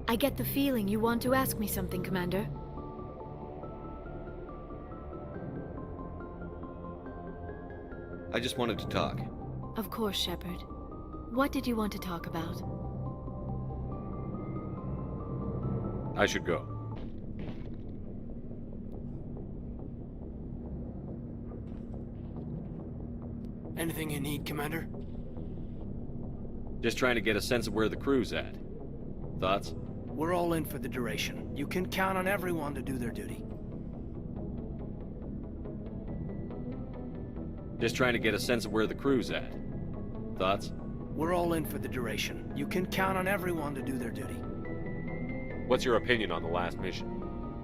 I get the feeling you want to ask me something, Commander. I just wanted to talk. Of course, Shepard. What did you want to talk about? I should go. Anything you need, Commander? Just trying to get a sense of where the crew's at. Thoughts? We're all in for the duration. You can count on everyone to do their duty. Just trying to get a sense of where the crew's at. Thoughts? We're all in for the duration. You can count on everyone to do their duty. What's your opinion on the last mission?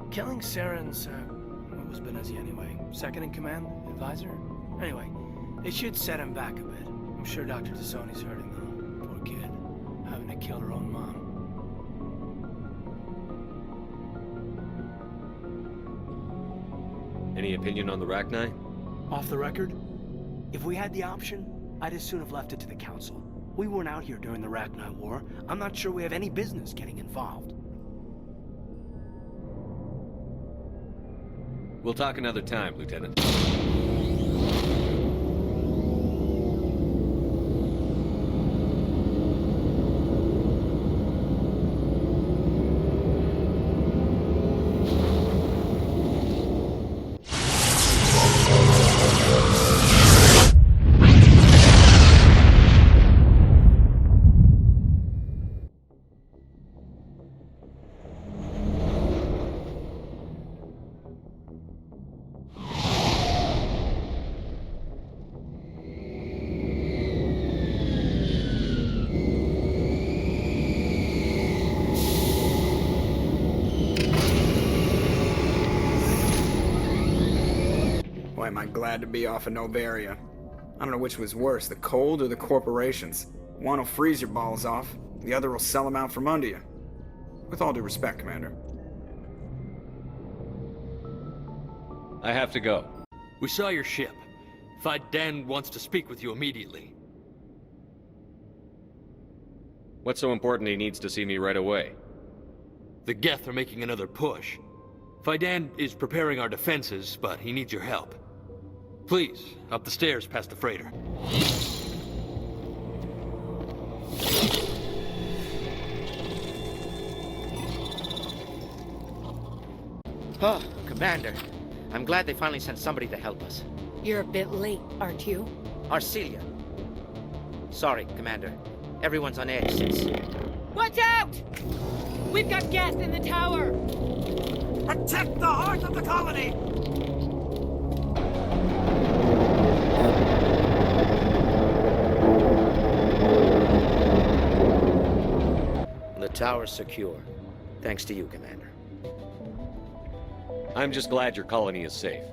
Killing Saren's, what was Benezi anyway? Second in command? Advisor? Anyway, it should set him back a bit. I'm sure Dr. Tassoni's hurting though. Poor kid. Having to kill her own mom. Any opinion on the Rachni? Off the record? If we had the option, I'd as soon have left it to the Council. We weren't out here during the Rachni War. I'm not sure we have any business getting involved. We'll talk another time, Lieutenant. Boy, am I glad to be off of Novaria. I don't know which was worse, the cold or the corporations. One will freeze your balls off, the other will sell them out from under you. With all due respect, Commander. I have to go. We saw your ship. Dan wants to speak with you immediately. What's so important he needs to see me right away? The Geth are making another push. Dan is preparing our defenses, but he needs your help. Please, up the stairs past the freighter. Oh, Commander. I'm glad they finally sent somebody to help us. You're a bit late, aren't you? Arcelia. Sorry, Commander. Everyone's on edge since... Watch out! We've got Geth in the tower! Protect the heart of the colony! The tower's secure. Thanks to you, Commander. I'm just glad your colony is safe.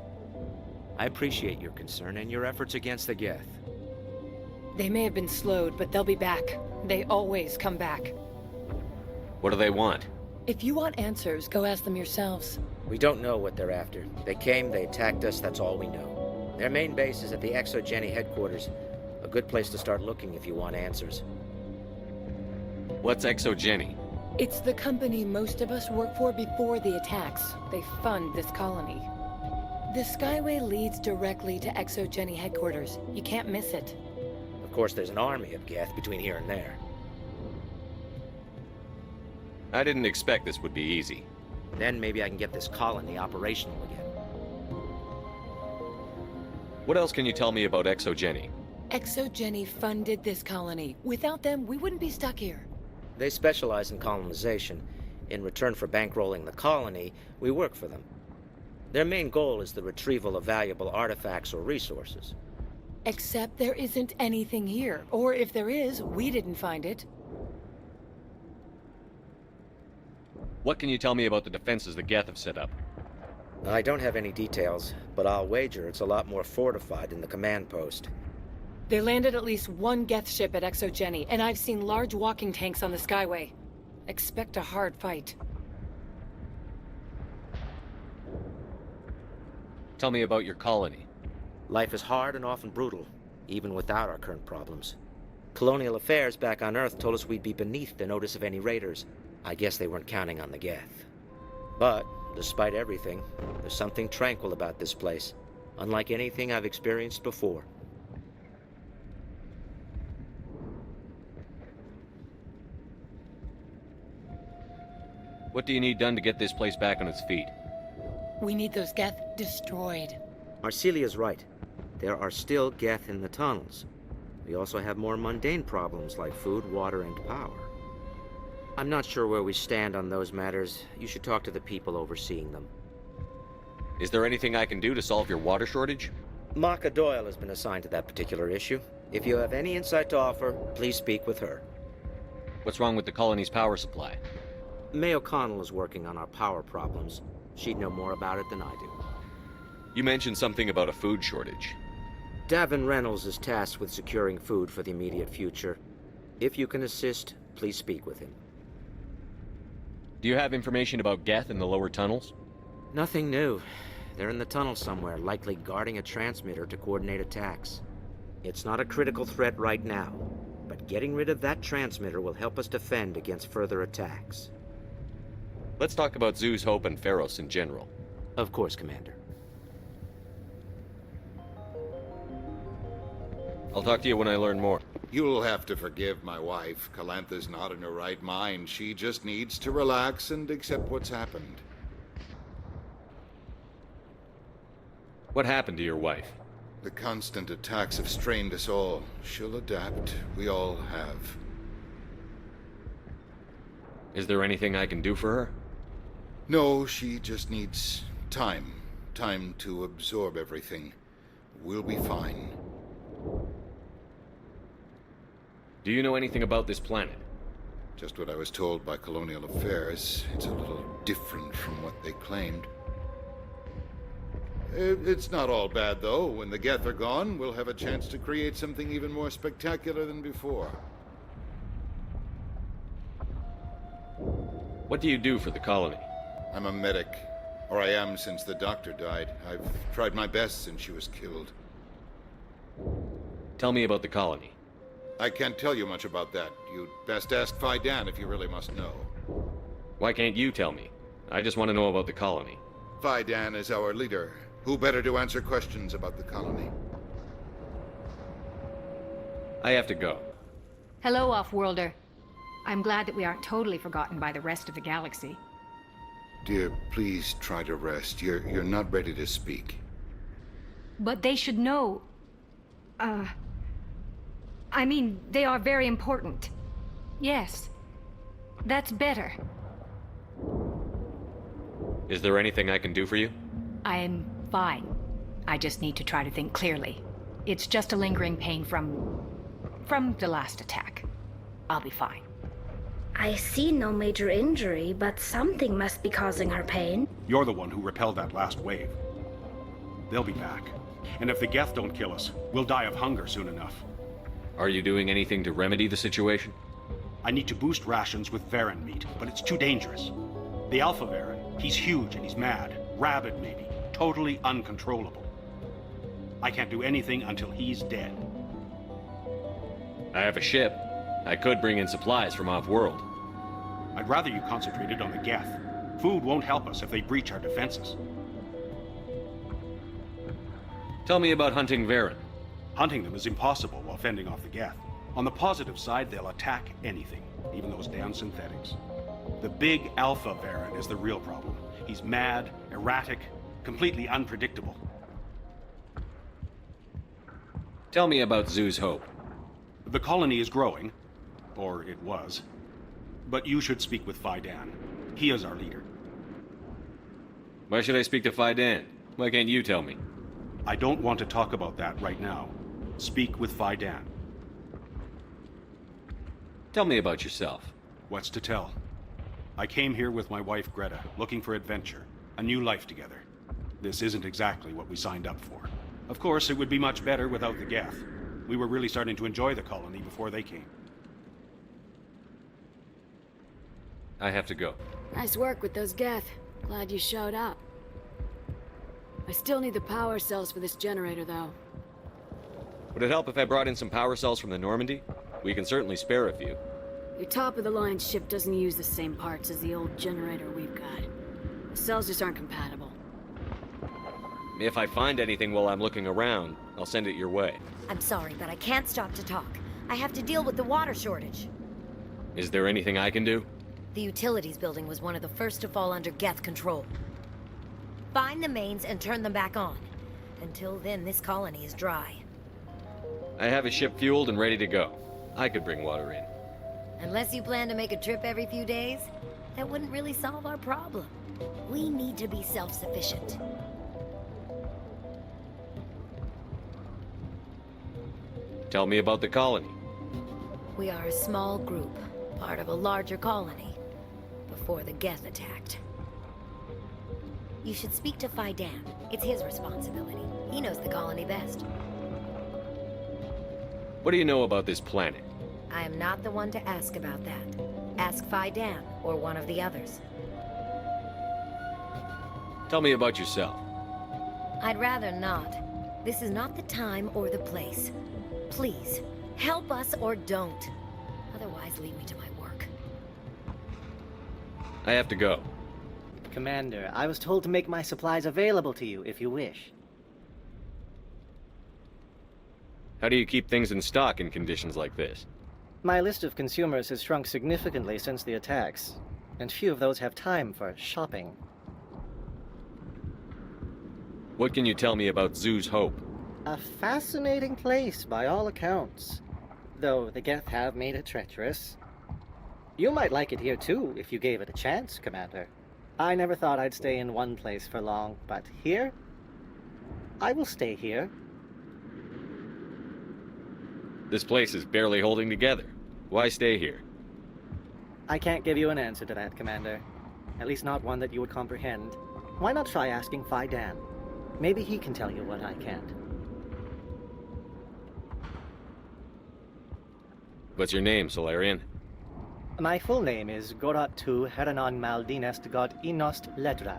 I appreciate your concern and your efforts against the Geth. They may have been slowed, but they'll be back. They always come back. What do they want? If you want answers, go ask them yourselves. We don't know what they're after. They came, they attacked us, that's all we know. Their main base is at the ExoGeni headquarters. A good place to start looking if you want answers. What's ExoGeni? It's the company most of us work for before the attacks. They fund this colony. The Skyway leads directly to ExoGeni headquarters. You can't miss it. Of course, there's an army of Geth between here and there. I didn't expect this would be easy. Then maybe I can get this colony operational again. What else can you tell me about ExoGeni? ExoGeni funded this colony. Without them, we wouldn't be stuck here. They specialize in colonization. In return for bankrolling the colony, we work for them. Their main goal is the retrieval of valuable artifacts or resources. Except there isn't anything here. Or if there is, we didn't find it. What can you tell me about the defenses the Geth have set up? I don't have any details, but I'll wager it's a lot more fortified than the command post. They landed at least one Geth ship at ExoGeni, and I've seen large walking tanks on the Skyway. Expect a hard fight. Tell me about your colony. Life is hard and often brutal, even without our current problems. Colonial affairs back on Earth told us we'd be beneath the notice of any raiders. I guess they weren't counting on the Geth. But, despite everything, there's something tranquil about this place, unlike anything I've experienced before. What do you need done to get this place back on its feet? We need those Geth destroyed. Arcelia's right. There are still Geth in the tunnels. We also have more mundane problems like food, water, and power. I'm not sure where we stand on those matters. You should talk to the people overseeing them. Is there anything I can do to solve your water shortage? Maka Doyle has been assigned to that particular issue. If you have any insight to offer, please speak with her. What's wrong with the colony's power supply? May O'Connell is working on our power problems. She'd know more about it than I do. You mentioned something about a food shortage. Davin Reynolds is tasked with securing food for the immediate future. If you can assist, please speak with him. Do you have information about Geth in the lower tunnels? Nothing new. They're in the tunnel somewhere, likely guarding a transmitter to coordinate attacks. It's not a critical threat right now, but getting rid of that transmitter will help us defend against further attacks. Let's talk about Zoo's Hope and Féroszi in general. Of course, Commander. I'll talk to you when I learn more. You'll have to forgive my wife. Calantha's not in her right mind. She just needs to relax and accept what's happened. What happened to your wife? The constant attacks have strained us all. She'll adapt. We all have. Is there anything I can do for her? No, she just needs time. Time to absorb everything. We'll be fine. Do you know anything about this planet? Just what I was told by Colonial Affairs. It's a little different from what they claimed. It's not all bad, though. When the Geth are gone, we'll have a chance to create something even more spectacular than before. What do you do for the colony? I'm a medic. Or I am since the doctor died. I've tried my best since she was killed. Tell me about the colony. I can't tell you much about that. You'd best ask Faidan if you really must know. Why can't you tell me? I just want to know about the colony. Faidan is our leader. Who better to answer questions about the colony? I have to go. Hello, Off-Worlder. I'm glad that we aren't totally forgotten by the rest of the galaxy. Dear, please try to rest. You're not ready to speak. But they should know... I mean, they are very important. Yes. That's better. Is there anything I can do for you? I'm fine. I just need to try to think clearly. It's just a lingering pain from the last attack. I'll be fine. I see no major injury, but something must be causing her pain. You're the one who repelled that last wave. They'll be back. And if the Geth don't kill us, we'll die of hunger soon enough. Are you doing anything to remedy the situation? I need to boost rations with Varan meat, but it's too dangerous. The Alpha Varan, he's huge and he's mad. Rabid, maybe. Totally uncontrollable. I can't do anything until he's dead. I have a ship. I could bring in supplies from off-world. I'd rather you concentrated on the Geth. Food won't help us if they breach our defenses. Tell me about hunting Varan. Hunting them is impossible while fending off the Geth. On the positive side, they'll attack anything, even those damn synthetics. The big Alpha Varan is the real problem. He's mad, erratic, completely unpredictable. Tell me about Zoo's Hope. The colony is growing, or it was. But you should speak with Faidan. He is our leader. Why should I speak to Faidan? Why can't you tell me? I don't want to talk about that right now. Speak with Faidan. Tell me about yourself. What's to tell? I came here with my wife Greta, looking for adventure, a new life together. This isn't exactly what we signed up for. Of course, it would be much better without the Geth. We were really starting to enjoy the colony before they came. I have to go. Nice work with those Geth. Glad you showed up. I still need the power cells for this generator, though. Would it help if I brought in some power cells from the Normandy? We can certainly spare a few. Your top-of-the-line ship doesn't use the same parts as the old generator we've got. The cells just aren't compatible. If I find anything while I'm looking around, I'll send it your way. I'm sorry, but I can't stop to talk. I have to deal with the water shortage. Is there anything I can do? The utilities building was one of the first to fall under Geth control. Find the mains and turn them back on. Until then, this colony is dry. I have a ship fueled and ready to go. I could bring water in. Unless you plan to make a trip every few days, that wouldn't really solve our problem. We need to be self-sufficient. Tell me about the colony. We are a small group, part of a larger colony, before the Geth attacked. You should speak to Fejlesztő. It's his responsibility. He knows the colony best. What do you know about this planet? I am not the one to ask about that. Ask Fejlesztő or one of the others. Tell me about yourself. I'd rather not. This is not the time or the place. Please, help us or don't. Otherwise, leave me to my work. I have to go. Commander, I was told to make my supplies available to you if you wish. How do you keep things in stock in conditions like this? My list of consumers has shrunk significantly since the attacks, and few of those have time for shopping. What can you tell me about Zoo's Hope? A fascinating place by all accounts, though the Geth have made it treacherous. You might like it here too, if you gave it a chance, Commander. I never thought I'd stay in one place for long, but here? I will stay here. This place is barely holding together. Why stay here? I can't give you an answer to that, Commander. At least not one that you would comprehend. Why not try asking Fejlesztő? Maybe he can tell you what I can't. What's your name, Solarian? My full name is Gorat-tu Heranon Maldinest God Inost Ledra.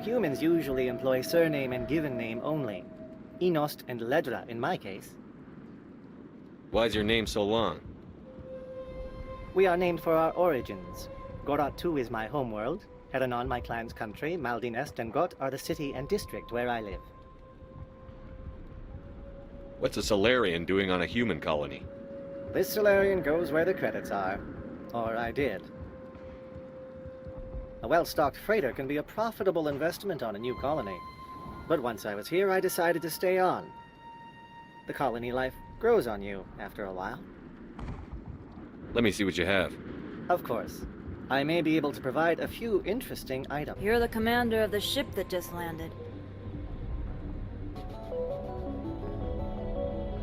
Humans usually employ surname and given name only. Inost and Ledra in my case. Why's your name so long? We are named for our origins. Gorat-tu is my homeworld, Heranon my clan's country, Maldinest and Got are the city and district where I live. What's a Solarian doing on a human colony? This Solarian goes where the credits are. Or I did. A well-stocked freighter can be a profitable investment on a new colony. But once I was here, I decided to stay on. The colony life grows on you after a while. Let me see what you have. Of course. I may be able to provide a few interesting items. You're the commander of the ship that just landed.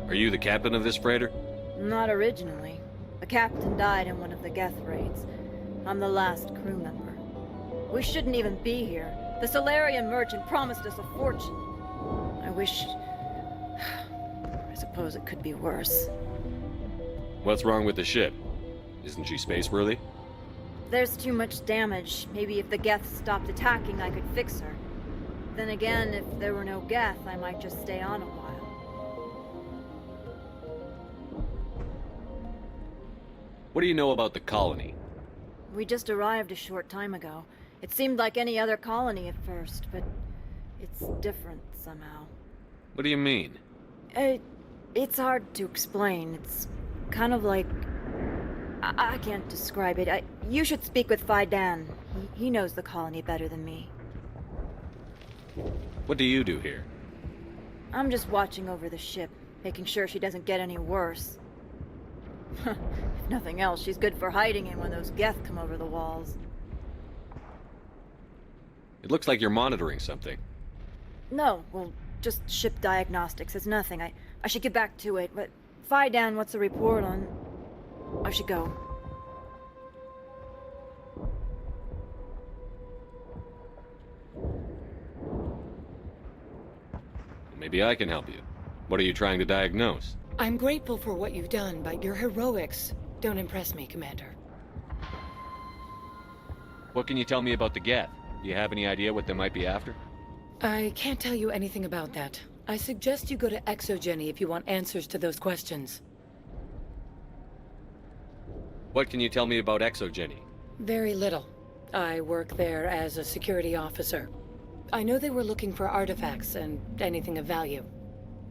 Are you the captain of this freighter? Not originally. The captain died in one of the Geth raids. I'm the last crew member. We shouldn't even be here. The Solarian merchant promised us a fortune. I wish... I suppose it could be worse. What's wrong with the ship? Isn't she space-worthy? There's too much damage. Maybe if the Geth stopped attacking, I could fix her. Then again, if there were no Geth, I might just stay on a while. What do you know about the colony? We just arrived a short time ago. It seemed like any other colony at first, but it's different somehow. What do you mean? It's hard to explain. It's kind of like... I can't describe it. You should speak with Fejlesztő. He knows the colony better than me. What do you do here? I'm just watching over the ship, making sure she doesn't get any worse. If nothing else, she's good for hiding in when those Geth come over the walls. It looks like you're monitoring something. No, well, just ship diagnostics. It's nothing. I should get back to it, but Fejlesztő, what's the report on... I should go. Maybe I can help you. What are you trying to diagnose? I'm grateful for what you've done, but your heroics don't impress me, Commander. What can you tell me about the Geth? Do you have any idea what they might be after? I can't tell you anything about that. I suggest you go to Exogeny if you want answers to those questions. What can you tell me about ExoGeni? Very little. I work there as a security officer. I know they were looking for artifacts and anything of value.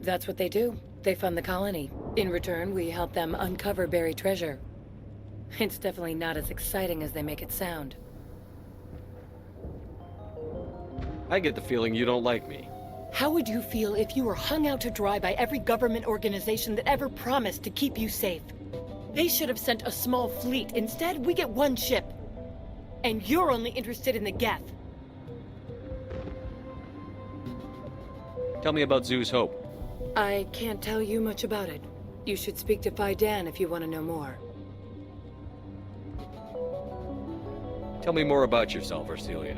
That's what they do. They fund the colony. In return, we help them uncover buried treasure. It's definitely not as exciting as they make it sound. I get the feeling you don't like me. How would you feel if you were hung out to dry by every government organization that ever promised to keep you safe? They should have sent a small fleet. Instead, we get one ship. And you're only interested in the Geth. Tell me about Zeus Hope. I can't tell you much about it. You should speak to Fejlesztő if you want to know more. Tell me more about yourself, Arcelia.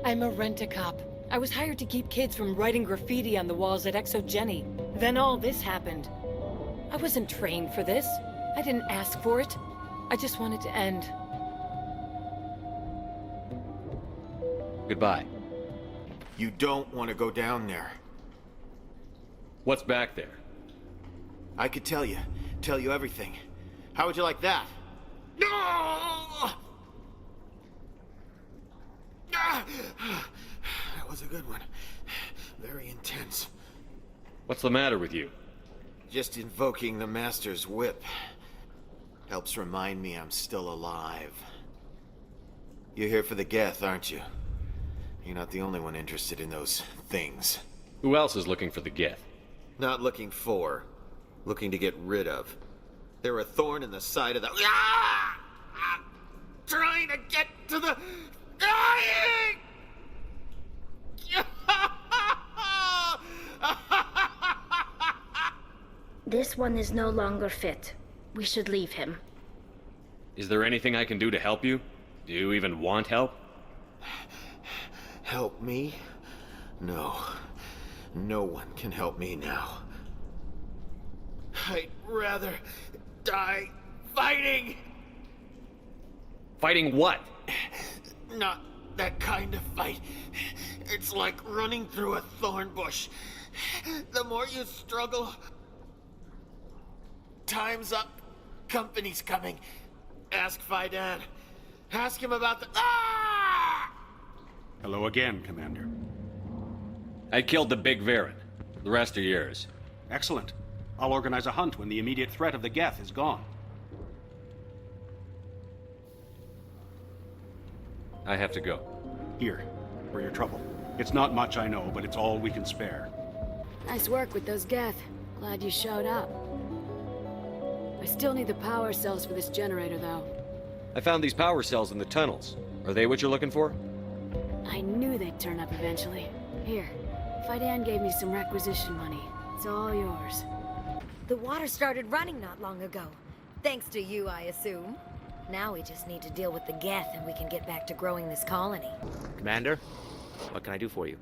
I'm a rent-a-cop. I was hired to keep kids from writing graffiti on the walls at ExoGeni. Then all this happened. I wasn't trained for this. I didn't ask for it. I just wanted to end. Goodbye. You don't want to go down there. What's back there? I could tell you everything. How would you like that? No! That was a good one. Very intense. What's the matter with you? Just invoking the Master's whip helps remind me I'm still alive. You're here for the Geth, aren't you? You're not the only one interested in those things. Who else is looking for the Geth? Not looking for. Looking to get rid of. They're a thorn in the side of the... Ah! I'm trying to get to the... Dying! This one is no longer fit. We should leave him. Is there anything I can do to help you? Do you even want help? Help me? No. No one can help me now. I'd rather die fighting! Fighting what? Not that kind of fight. It's like running through a thorn bush. The more you struggle... Time's up. Company's coming. Ask Fejlesztő. Ask him about the... Ah! Hello again, Commander. I killed the big Varen. The rest are yours. Excellent. I'll organize a hunt when the immediate threat of the Geth is gone. I have to go. Here, for your trouble. It's not much, I know, but it's all we can spare. Nice work with those Geth. Glad you showed up. I still need the power cells for this generator, though. I found these power cells in the tunnels. Are they what you're looking for? I knew they'd turn up eventually. Here, Fejlesztő gave me some requisition money. It's all yours. The water started running not long ago. Thanks to you, I assume. Now we just need to deal with the Geth and we can get back to growing this colony. Commander, what can I do for you?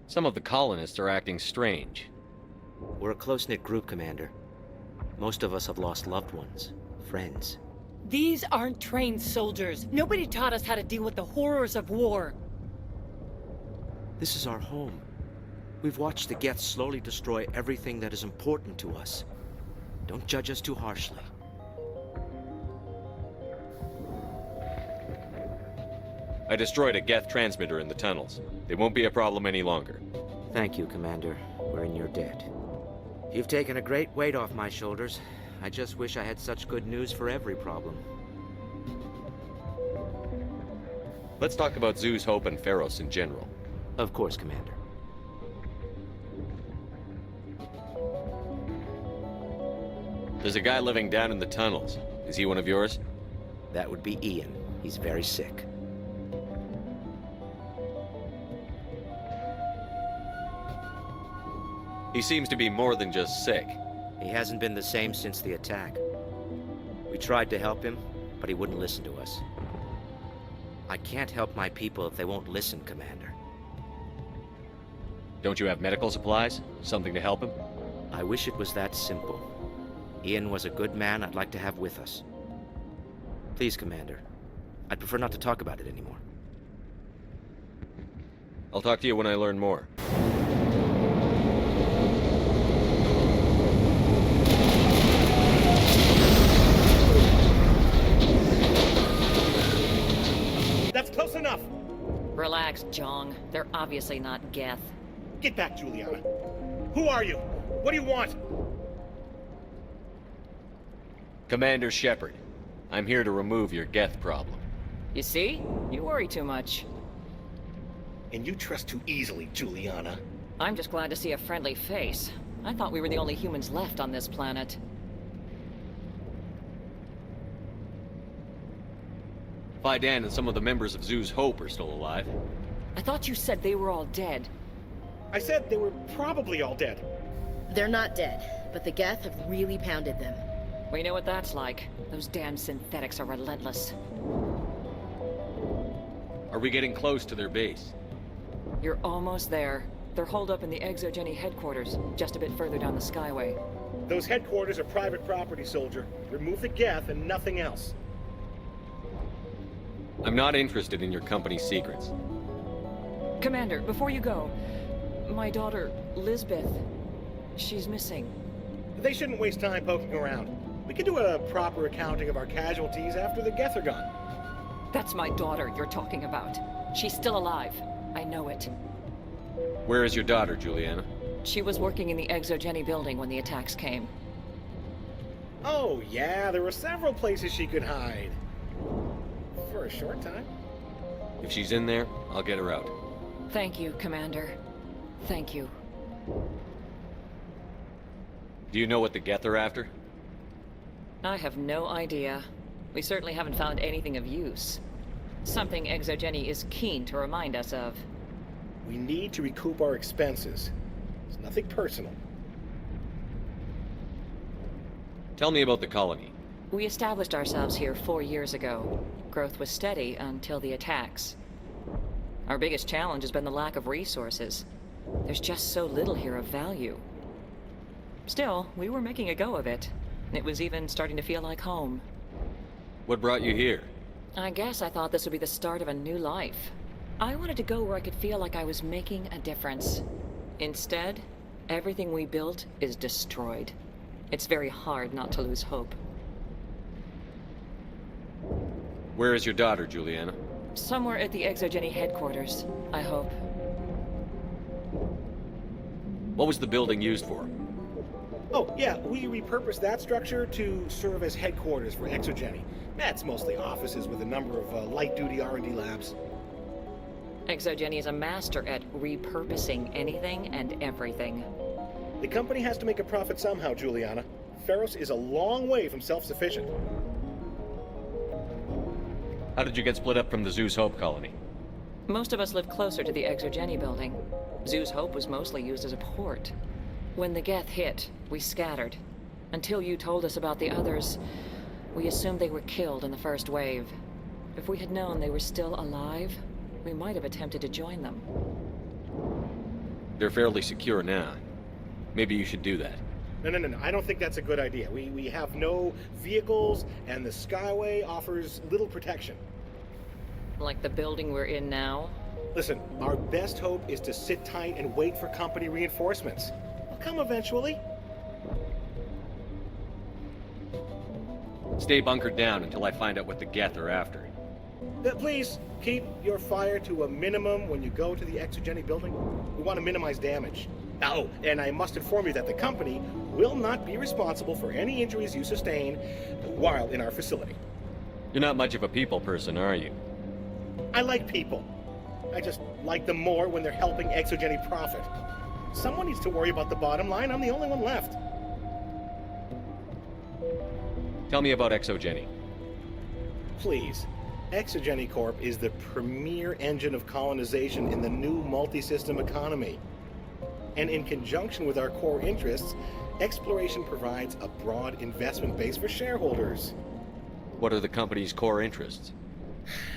Some of the colonists are acting strange. We're a close-knit group, Commander. Most of us have lost loved ones, friends. These aren't trained soldiers. Nobody taught us how to deal with the horrors of war. This is our home. We've watched the Geth slowly destroy everything that is important to us. Don't judge us too harshly. I destroyed a Geth transmitter in the tunnels. It won't be a problem any longer. Thank you, Commander. We're in your debt. You've taken a great weight off my shoulders. I just wish I had such good news for every problem. Let's talk about Zeus, Hope, and Féroszi in general. Of course, Commander. There's a guy living down in the tunnels. Is he one of yours? That would be Ian. He's very sick. He seems to be more than just sick. He hasn't been the same since the attack. We tried to help him, but he wouldn't listen to us. I can't help my people if they won't listen, Commander. Don't you have medical supplies? Something to help him? I wish it was that simple. Ian was a good man I'd like to have with us. Please, Commander. I'd prefer not to talk about it anymore. I'll talk to you when I learn more. Enough's enough! Relax, Jong. They're obviously not Geth. Get back, Juliana. Who are you? What do you want? Commander Shepard, I'm here to remove your Geth problem. You see? You worry too much. And you trust too easily, Juliana. I'm just glad to see a friendly face. I thought we were the only humans left on this planet. Fidan and some of the members of Zoo's Hope are still alive. I thought you said they were all dead. I said they were probably all dead. They're not dead, but the Geth have really pounded them. We know what that's like. Those damn synthetics are relentless. Are we getting close to their base? You're almost there. They're holed up in the Exogeny headquarters, just a bit further down the Skyway. Those headquarters are private property, soldier. Remove the Geth and nothing else. I'm not interested in your company's secrets. Commander, before you go, my daughter, Lisbeth, she's missing. They shouldn't waste time poking around. We can do a proper accounting of our casualties after the Geth are gone. That's my daughter you're talking about. She's still alive. I know it. Where is your daughter, Juliana? She was working in the Exogeny building when the attacks came. Oh, yeah, there were several places she could hide. For a short time. If she's in there, I'll get her out. Thank you, Commander. Thank you. Do you know what the Geth are after? I have no idea. We certainly haven't found anything of use. Something Exogeny is keen to remind us of. We need to recoup our expenses. It's nothing personal. Tell me about the colony. We established ourselves here 4 years ago. Growth was steady until the attacks. Our biggest challenge has been the lack of resources. There's just so little here of value. Still, we were making a go of it. It was even starting to feel like home. What brought you here? I guess I thought this would be the start of a new life. I wanted to go where I could feel like I was making a difference. Instead, everything we built is destroyed. It's very hard not to lose hope. Where is your daughter, Juliana? Somewhere at the Exogeny headquarters, I hope. What was the building used for? Oh, yeah, we repurposed that structure to serve as headquarters for Exogeny. That's mostly offices with a number of light-duty R&D labs. Exogeny is a master at repurposing anything and everything. The company has to make a profit somehow, Juliana. Féroszi is a long way from self-sufficient. How did you get split up from the Zoo's Hope colony? Most of us live closer to the Exogeny building. Zoo's Hope was mostly used as a port. When the Geth hit, we scattered. Until you told us about the others, we assumed they were killed in the first wave. If we had known they were still alive, we might have attempted to join them. They're fairly secure now. Maybe you should do that. No. I don't think that's a good idea. We have no vehicles, and the Skyway offers little protection. Like the building we're in now? Listen, our best hope is to sit tight and wait for company reinforcements. They'll come eventually. Stay bunkered down until I find out what the Geth are after. Please, keep your fire to a minimum when you go to the Exogeny building. We want to minimize damage. Oh, and I must inform you that the company will not be responsible for any injuries you sustain while in our facility. You're not much of a people person, are you? I like people. I just like them more when they're helping Exogeny profit. Someone needs to worry about the bottom line. I'm the only one left. Tell me about Exogeny. Please. Exogeny Corp is the premier engine of colonization in the new multi-system economy. And in conjunction with our core interests, exploration provides a broad investment base for shareholders. What are the company's core interests?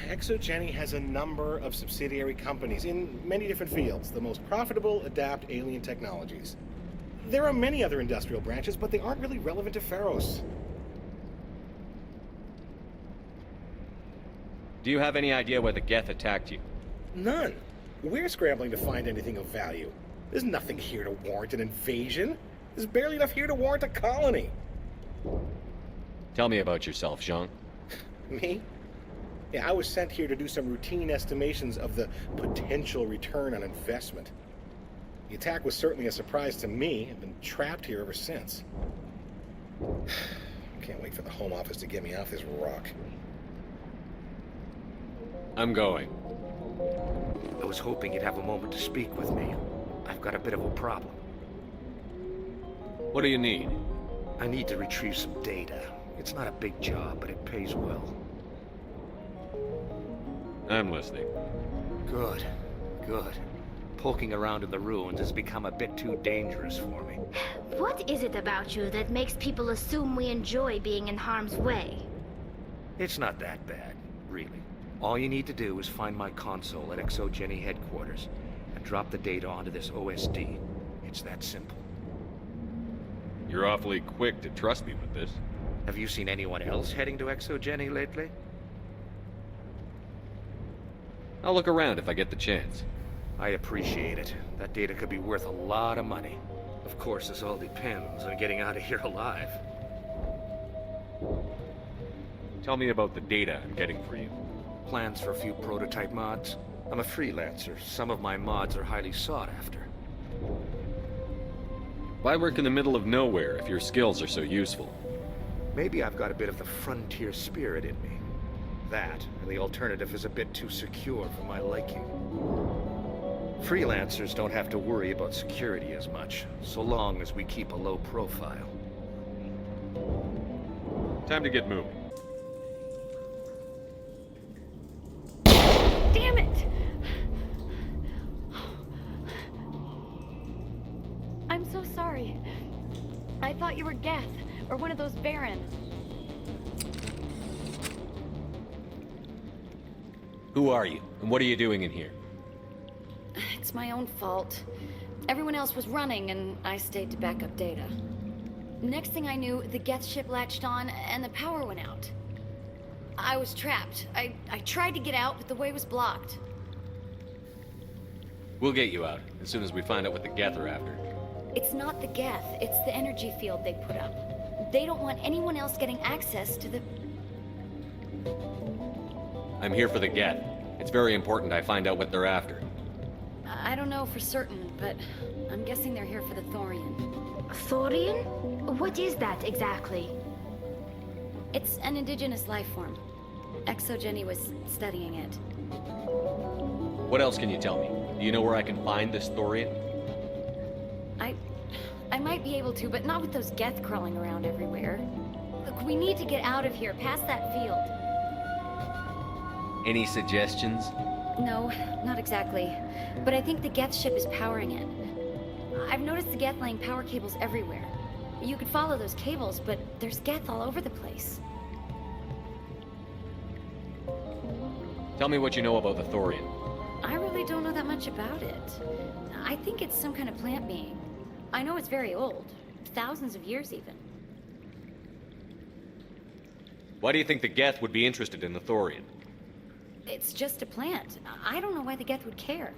Exogeny has a number of subsidiary companies in many different fields. The most profitable adapt alien technologies. There are many other industrial branches, but they aren't really relevant to Féroszi. Do you have any idea why the Geth attacked you? None. We're scrambling to find anything of value. There's nothing here to warrant an invasion. There's barely enough here to warrant a colony. Tell me about yourself, Jean. Me? Yeah, I was sent here to do some routine estimations of the potential return on investment. The attack was certainly a surprise to me. I've been trapped here ever since. Can't wait for the Home Office to get me off this rock. I'm going. I was hoping you'd have a moment to speak with me. I've got a bit of a problem. What do you need? I need to retrieve some data. It's not a big job, but it pays well. I'm listening. Good. Good. Poking around in the ruins has become a bit too dangerous for me. What is it about you that makes people assume we enjoy being in harm's way? It's not that bad, really. All you need to do is find my console at Exogeny headquarters and drop the data onto this OSD. It's that simple. You're awfully quick to trust me with this. Have you seen anyone else heading to Exogeny lately? I'll look around if I get the chance. I appreciate it. That data could be worth a lot of money. Of course, this all depends on getting out of here alive. Tell me about the data I'm getting for you. Plans for a few prototype mods. I'm a freelancer. Some of my mods are highly sought after. Why work in the middle of nowhere if your skills are so useful? Maybe I've got a bit of the frontier spirit in me. That, and the alternative is a bit too secure for my liking. Freelancers don't have to worry about security as much, so long as we keep a low profile. Time to get moving. Damn it! I'm so sorry. I thought you were Geth, or one of those Baron. Who are you, and what are you doing in here? It's my own fault. Everyone else was running, and I stayed to back up data. Next thing I knew, the Geth ship latched on, and the power went out. I was trapped. I tried to get out, but the way was blocked. We'll get you out, as soon as we find out what the Geth are after. It's not the Geth, it's the energy field they put up. They don't want anyone else getting access to the... I'm here for the Geth. It's very important I find out what they're after. I don't know for certain, but I'm guessing they're here for the Thorian. Thorian? What is that exactly? It's an indigenous life form. Exogeny was studying it. What else can you tell me? Do you know where I can find this Thorian? I might be able to, but not with those Geth crawling around everywhere. Look, we need to get out of here, past that field. Any suggestions? No, not exactly. But I think the Geth ship is powering it. I've noticed the Geth laying power cables everywhere. You could follow those cables, but there's Geth all over the place. Tell me what you know about the Thorian. I really don't know that much about it. I think it's some kind of plant being. I know it's very old. Thousands of years, even. Why do you think the Geth would be interested in the Thorian? It's just a plant. I don't know why the Geth would care.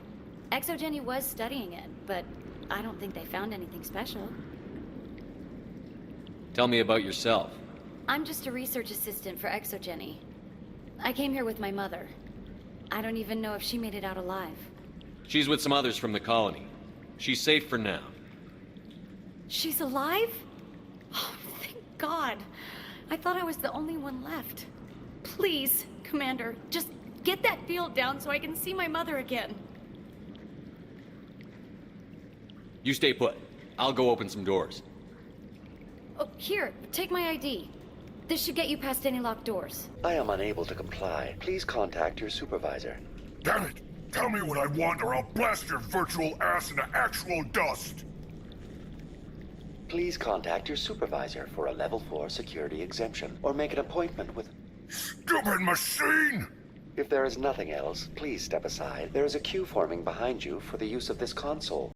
Exogeny was studying it, but I don't think they found anything special. Tell me about yourself. I'm just a research assistant for Exogeny. I came here with my mother. I don't even know if she made it out alive. She's with some others from the colony. She's safe for now. She's alive? Oh, thank God. I thought I was the only one left. Please, Commander, just get that field down so I can see my mother again. You stay put. I'll go open some doors. Oh, here, take my ID. This should get you past any locked doors. I am unable to comply. Please contact your supervisor. Damn it! Tell me what I want or I'll blast your virtual ass into actual dust! Please contact your supervisor for a level 4 security exemption, or make an appointment with... Stupid machine! If there is nothing else, please step aside. There is a queue forming behind you for the use of this console.